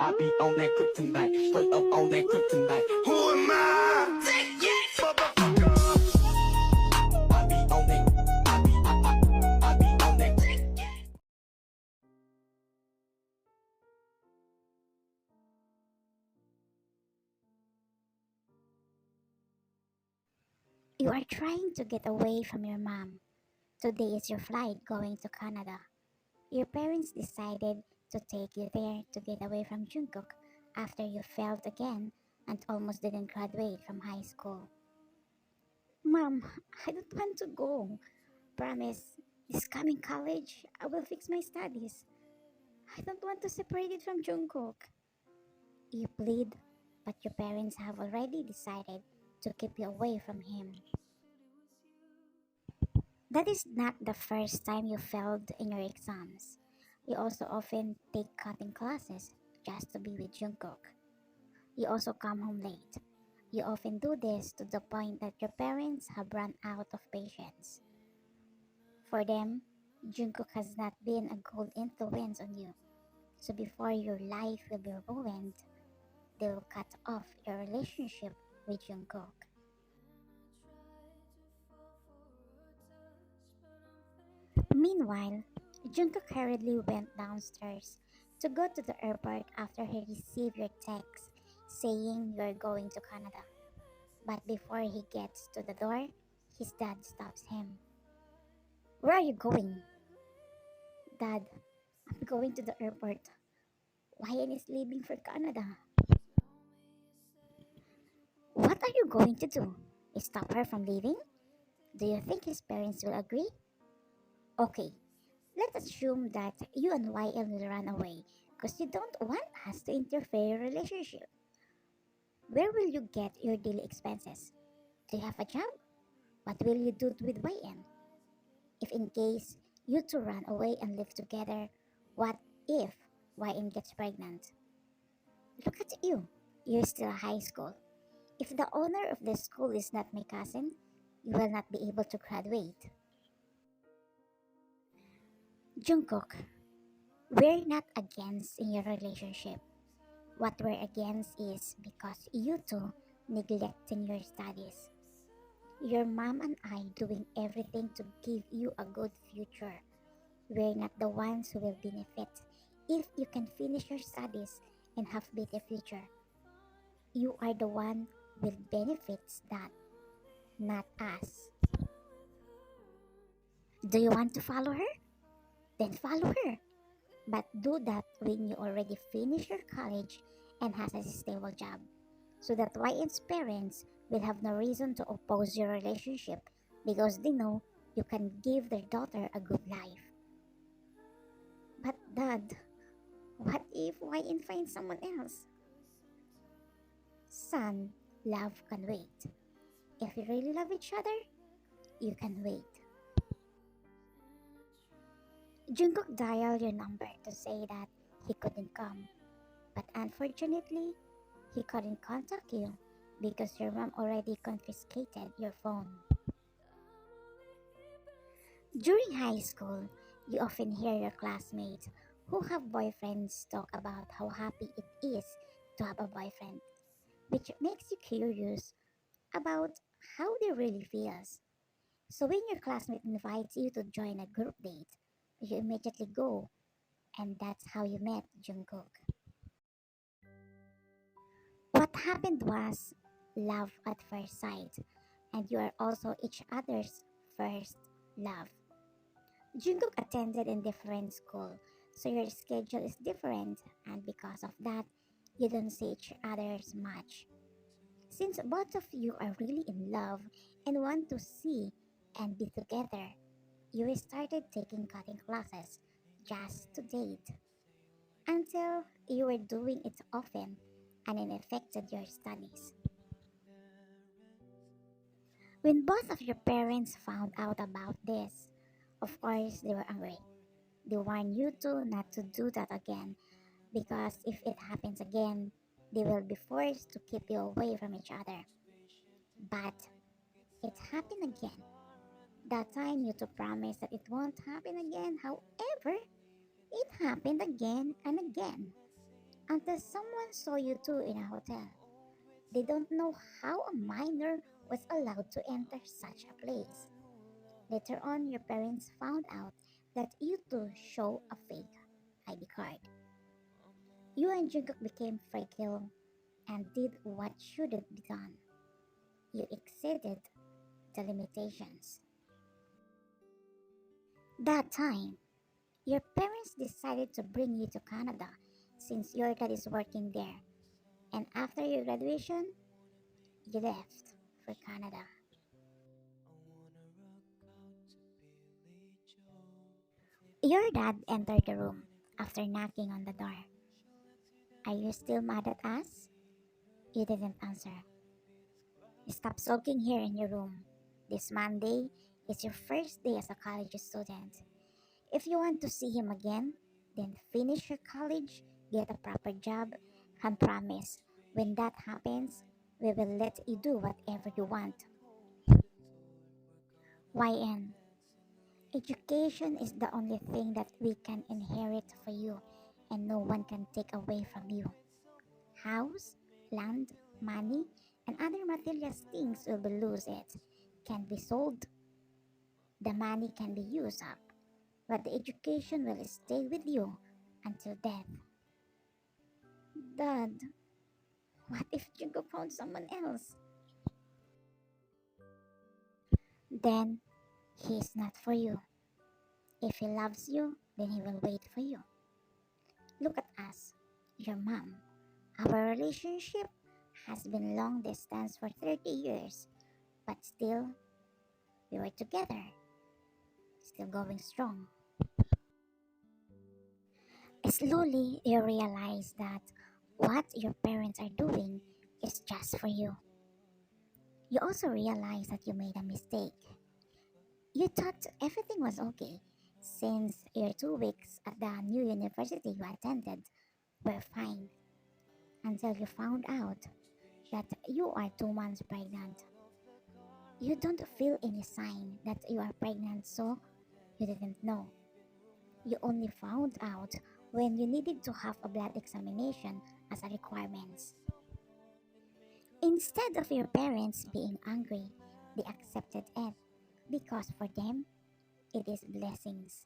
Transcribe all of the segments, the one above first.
I be on that kryptonite, straight up on that kryptonite. Who am I? Motherfucker. I be on that. I be on that. You are trying to get away from your mom. Today is your flight going to Canada. Your parents decided to take you there to get away from Jungkook after you failed again and almost didn't graduate from high school. Mom, I don't want to go. Promise, this coming college, I will fix my studies. I don't want to separate it from Jungkook. You plead, but your parents have already decided to keep you away from him. That is not the first time you failed in your exams. You also often take cutting classes just to be with Jungkook. You also come home late. You often do this to the point that your parents have run out of patience. For them, Jungkook has not been a good influence on you. So before your life will be ruined, they will cut off your relationship with Jungkook. Meanwhile, Jungkook hurriedly went downstairs to go to the airport after he received your text saying you're going to Canada. But before he gets to the door, his dad stops him. Where are you going? Dad, I'm going to the airport. Ryan is leaving for Canada. What are you going to do? Stop her from leaving? Do you think his parents will agree? Okay, let's assume that you and YL will run away because you don't want us to interfere in your relationship. Where will you get your daily expenses? Do you have a job? What will you do with YN? If in case you two run away and live together, what if YN gets pregnant? Look at you. You're still high school. If the owner of the school is not my cousin, you will not be able to graduate. Jungkook, we're not against in your relationship. What we're against is because you two neglecting your studies. Your mom and I doing everything to give you a good future. We're not the ones who will benefit. If you can finish your studies and have better future, you are the one will benefits that, not us. Do you want to follow her? Then follow her. But do that when you already finish your college and has a stable job, so that YN's parents will have no reason to oppose your relationship because they know you can give their daughter a good life. But Dad, what if YN finds someone else? Son, love can wait. If you really love each other, you can wait. Jungkook dialed your number to say that he couldn't come, but unfortunately, he couldn't contact you because your mom already confiscated your phone. During high school, you often hear your classmates who have boyfriends talk about how happy it is to have a boyfriend, which makes you curious about how they really feels. So when your classmate invites you to join a group date, you immediately go, and that's how you met Jungkook. What happened was love at first sight, and you are also each other's first love. Jungkook attended in different school, so your schedule is different, and because of that, you don't see each other's much. Since both of you are really in love and want to see and be together, you started taking cutting classes just to date until you were doing it often and it affected your studies. When both of your parents found out about this, of course they were angry. They warned you two not to do that again because if it happens again, they will be forced to keep you away from each other. But it happened again. That time you two promised that it won't happen again. However, it happened again and again. until someone saw you two in a hotel. They don't know how a minor was allowed to enter such a place. Later on, your parents found out that you two show a fake ID card. You and Jungkook became fragile and did what shouldn't be done. You exceeded the limitations. That time, your parents decided to bring you to Canada since your dad is working there. And after your graduation, you left for Canada. Your dad entered the room after knocking on the door. Are you still mad at us? You didn't answer. Stop sulking here in your room. This Monday is your first day as a college student. If you want to see him again, then finish your college, get a proper job, and promise when that happens, we will let you do whatever you want. YN. Education is the only thing that we can inherit for you and no one can take away from you. House, land, money, and other material things will be lose it, can be sold, the money can be used up, but the education will stay with you until death. Dad, what if Jingo found someone else? Then he is not for you. If he loves you, then he will wait for you. Look at us, your mom. Our relationship has been long distance for 30 years, but still, we were together, still going strong. Slowly, you realize that what your parents are doing is just for you. You also realize that you made a mistake. You thought everything was okay since your 2 weeks at the new university you attended were fine until you found out that you are 2 months pregnant. You don't feel any sign that you are pregnant, so you didn't know. You only found out when you needed to have a blood examination as a requirement. Instead of your parents being angry, they accepted it because for them, it is blessings.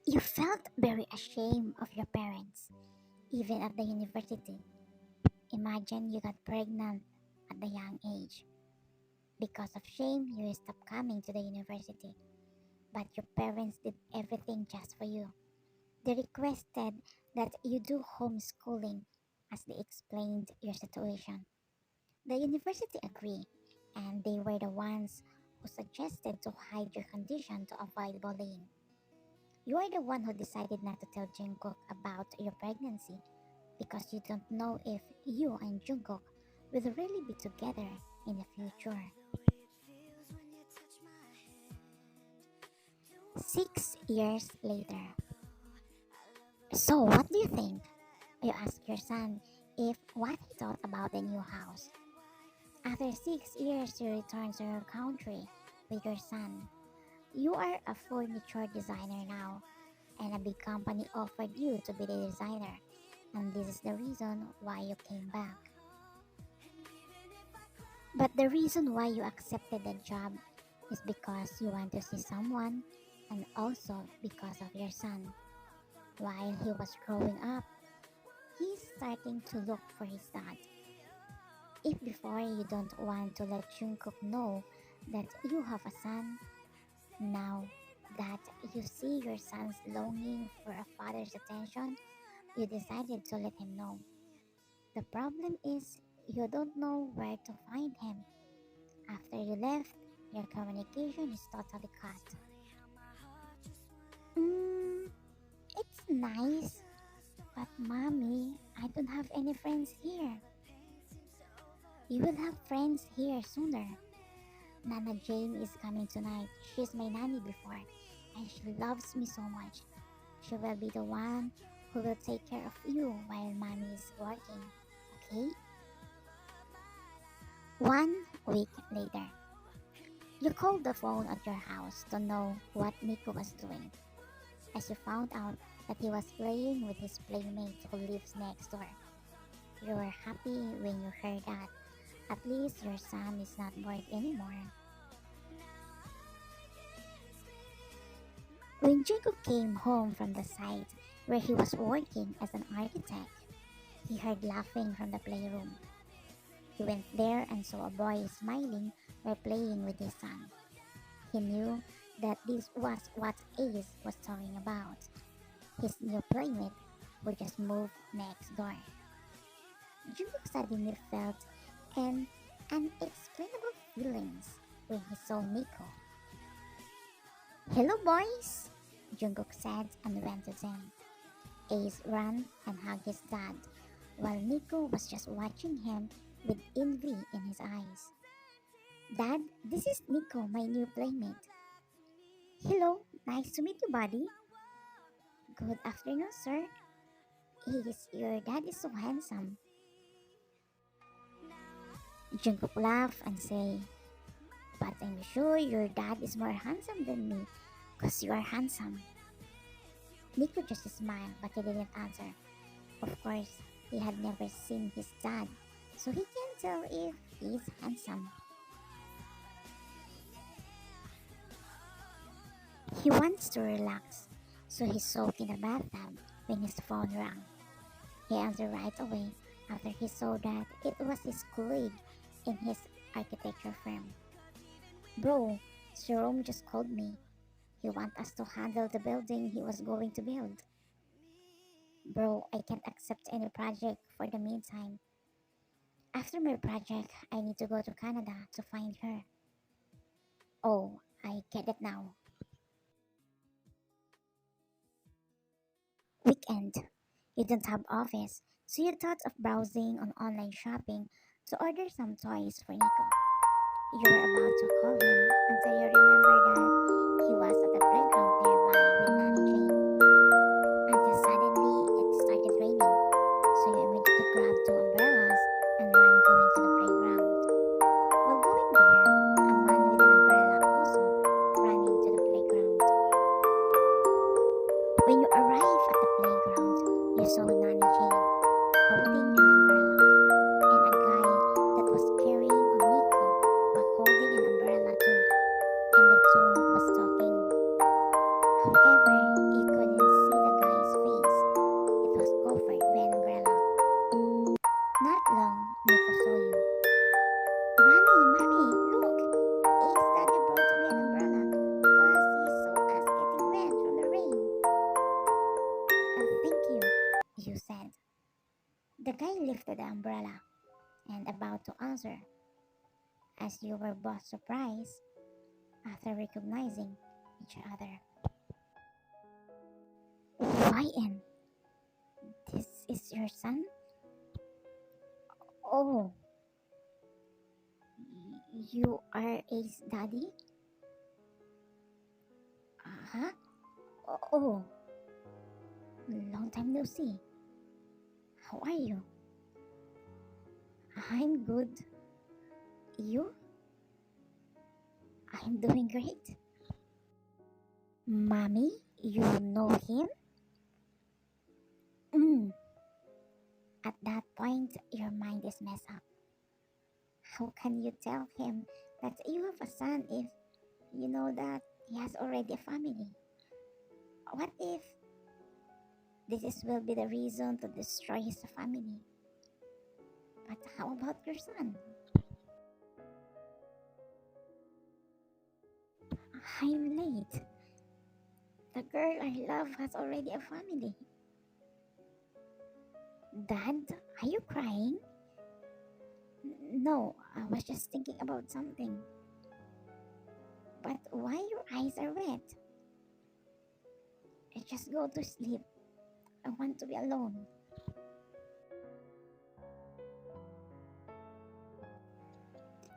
You felt very ashamed of your parents, even at the university. Imagine you got pregnant at the young age. Because of shame, you stopped coming to the university. But your parents did everything just for you. They requested that you do homeschooling as they explained your situation. The university agreed, and they were the ones who suggested to hide your condition to avoid bullying. You are the one who decided not to tell Jungkook about your pregnancy because you don't know if you and Jungkook will really be together in the future. 6 years later. So, what do you think? You ask your son if what he thought about the new house. After 6 years, you return to your country with your son. You are a furniture designer now, and a big company offered you to be the designer, and this is the reason why you came back. But the reason why you accepted the job is because you want to see someone and also because of your son. While he was growing up, he's starting to look for his dad. If before you don't want to let Jungkook know that you have a son, now that you see your son's longing for a father's attention, you decided to let him know. The problem is you don't know where to find him. After you left, your communication is totally cut. Mm, it's nice, but mommy, I don't have any friends here. You will have friends here sooner. Nana Jane is coming tonight. She's my nanny before, and she loves me so much. She will be the one who will take care of you while mommy is working. Okay? 1 week later, you called the phone at your house to know what Nico was doing. As you found out, that he was playing with his playmate who lives next door. You were happy when you heard that. At least your son is not bored anymore. When Jungkook came home from the site where he was working as an architect, he heard laughing from the playroom. He went there and saw a boy smiling while playing with his son. He knew that this was what Ace was talking about. His new playmate who just moved next door. Jungkook suddenly felt an unexplainable feelings when he saw Nico. "Hello, boys," Jungkook said and went to them. Ace ran and hugged his dad, while Nico was just watching him with envy in his eyes. "Dad, this is Nico, my new playmate." "Hello, nice to meet you, buddy." "Good afternoon, sir." Your dad is so handsome." Jungkook laughed and said, "But I'm sure your dad is more handsome than me, cause you are handsome." Nico just smiled, but he didn't answer. Of course, he had never seen his dad, so he can't tell if he's handsome. He wants to relax, so he soaked in a bathtub when his phone rang. He answered right away after he saw that it was his colleague in his architecture firm. "Bro, Jerome just called me. He wants us to handle the building he was going to build." "Bro, I can't accept any project for the meantime. After my project, I need to go to Canada to find her." "Oh, I get it now." Weekend. You don't have office, so you thought of browsing on online shopping to order some toys for Nico. You were about to call him until you remember that he was at the playground nearby with Nanny Jane. Until suddenly it started raining, so you immediately grabbed two umbrellas and ran going to the playground. While going there, a man with an umbrella also ran into the playground. When you arrived at the playground, you saw Nanny Jane holding an umbrella and a guy that was carrying on Nico while holding an umbrella too, and the two was talking. However, you couldn't see the guy's face. It was covered by an umbrella. Not long, Nico saw you. "Mommy, mommy, look! Ace Daddy brought me an umbrella because he saw us getting wet from the rain." "Thank you," you said. The guy lifted the umbrella and about to answer, as you were both surprised after recognizing each other. "YN, this is your son?" "Oh, you are Ace Daddy?" "Uh-huh. Oh, long time no see. How are you?" "I'm good. You?" "I'm doing great." "Mommy, you know him?" Mm. At that point, your mind is messed up. How can you tell him that you have a son if you know that he has already a family? What if will be the reason to destroy his family? But how about your son? "I'm late. The girl I love has already a family." "Dad, are you crying?" "No, I was just thinking about something." "But why your eyes are wet?" "I just go to sleep. I want to be alone."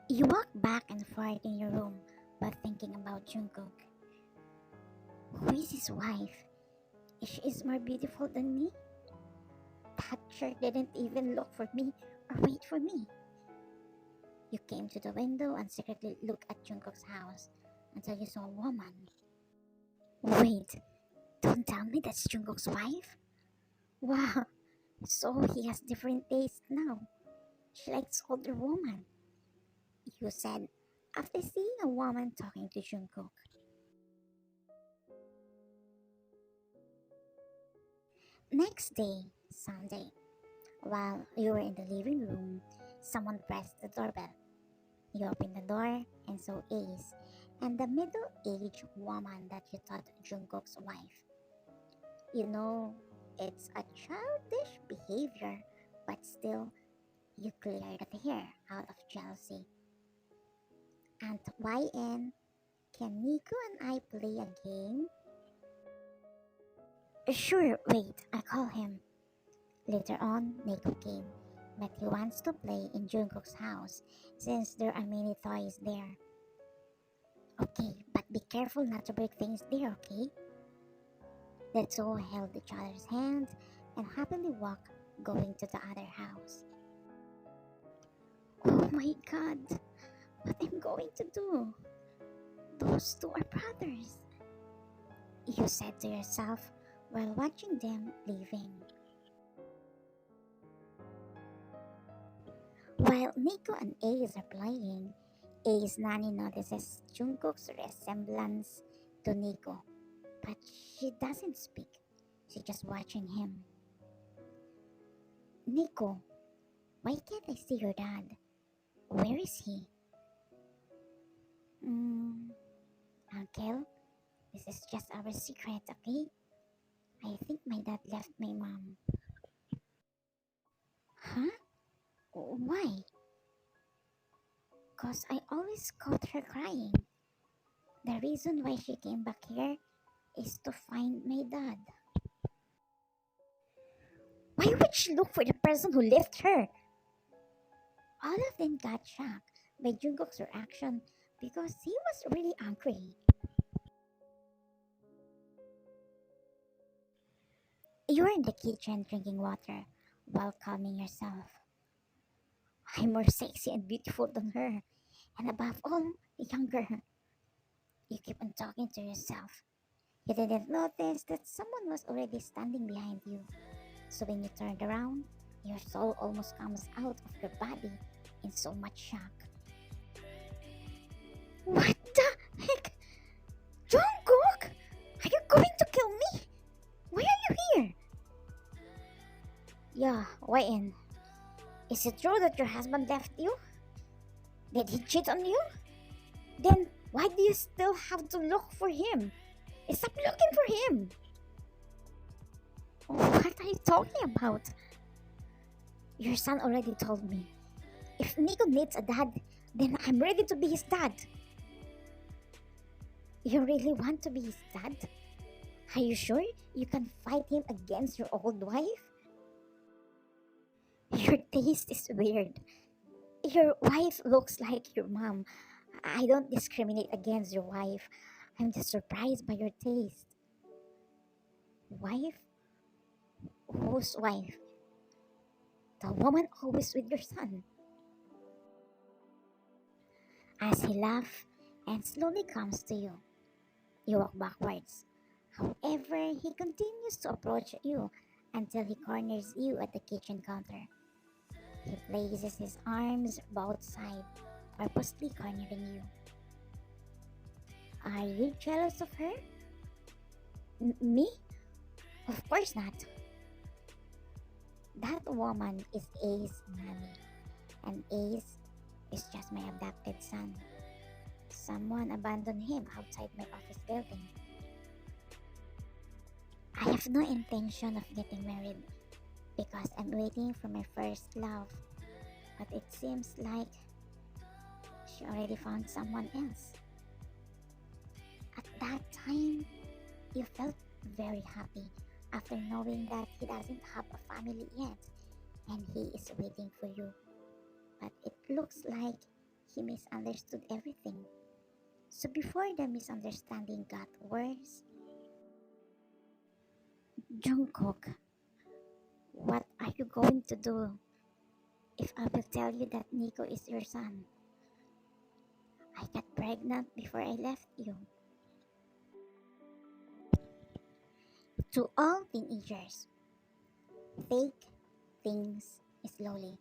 You walk back and forth in your room while thinking about Jungkook. Who is his wife? Is she more beautiful than me? That shirt didn't even look for me or wait for me. You came to the window and secretly looked at Jungkook's house until you saw a woman. Wait, Don't tell me that's Jungkook's wife. Wow, so he has different tastes now. She likes older women. You said after seeing a woman talking to Jungkook. Next day, Sunday, while you were in the living room, someone pressed the doorbell. You opened the door and saw Ace and the middle-aged woman that you thought Jungkook's wife. You know, it's a childish behavior, but still, you cleared the hair out of jealousy. And YN, can Nico and I play a game? Sure, wait, I call him. Later on, Nico came, but he wants to play in Jungkook's house since there are many toys there. Okay, but be careful not to break things there, okay? The two held each other's hand and happily walked going to the other house. Oh my god, what I'm going to do? Those two are brothers, you said to yourself while watching them leaving. While Nico and Ace are playing, Ace Nani notices Jungkook's resemblance to Nico, but she doesn't speak. She's just watching him. Nico, why can't I see your dad? Where is he? Mm, Uncle, this is just our secret, okay? I think my dad left my mom. Huh? Why? Cause I always caught her crying. The reason why she came back here is to find my dad. Why would she look for the person who left her? All of them got shocked by Jungkook's reaction because he was really angry. You're in the kitchen drinking water while calming yourself. I'm more sexy and beautiful than her, and above all, younger. You keep on talking to yourself. You didn't notice that someone was already standing behind you. So when you turned around, your soul almost comes out of your body in so much shock. What the heck? Jungkook? Are you going to kill me? Why are you here? Yeah, YN. Is it true that your husband left you? Did he cheat on you? Then why do you still have to look for him? Stop looking for him! What are you talking about? Your son already told me. If Nico needs a dad, then I'm ready to be his dad. You really want to be his dad? Are you sure you can fight him against your old wife? Your taste is weird. Your wife looks like your mom. I don't discriminate against your wife. I'm just surprised by your taste. Wife? Whose wife? The woman always with your son. As he laughs and slowly comes to you, you walk backwards. However, he continues to approach you until he corners you at the kitchen counter. He places his arms both sides, purposely cornering you. Are you jealous of her? Me? Of course not. That woman is Ace mommy, and Ace is just my adopted son. Someone abandoned him outside my office building. I have no intention of getting married because I'm waiting for my first love, but it seems like she already found someone else. At that time, you felt very happy after knowing that he doesn't have a family yet and he is waiting for you. But it looks like he misunderstood everything. So before the misunderstanding got worse, Jungkook, what are you going to do if I will tell you that Nico is your son? I got pregnant before I left you. To all teenagers, take things slowly.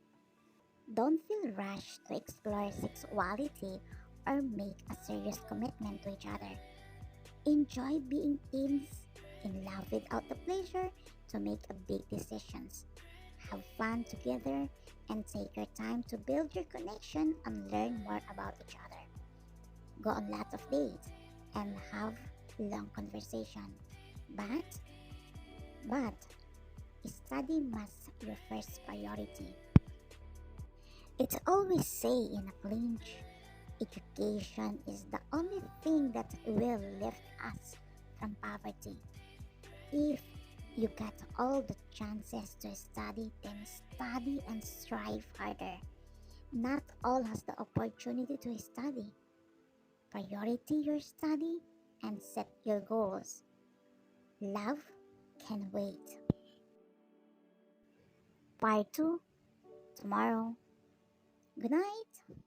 Don't feel rushed to explore sexuality or make a serious commitment to each other. Enjoy being teens in love without the pleasure to make a big decisions. Have fun together and take your time to build your connection and learn more about each other. Go on lots of dates and have long conversation. But but study must your first priority. It's always say in a flinch, education is the only thing that will lift us from poverty. If you get all the chances to study, then study and strive harder. Not all has the opportunity to study. Priority your study and set your goals. Love can wait. Part 2 tomorrow. Good night.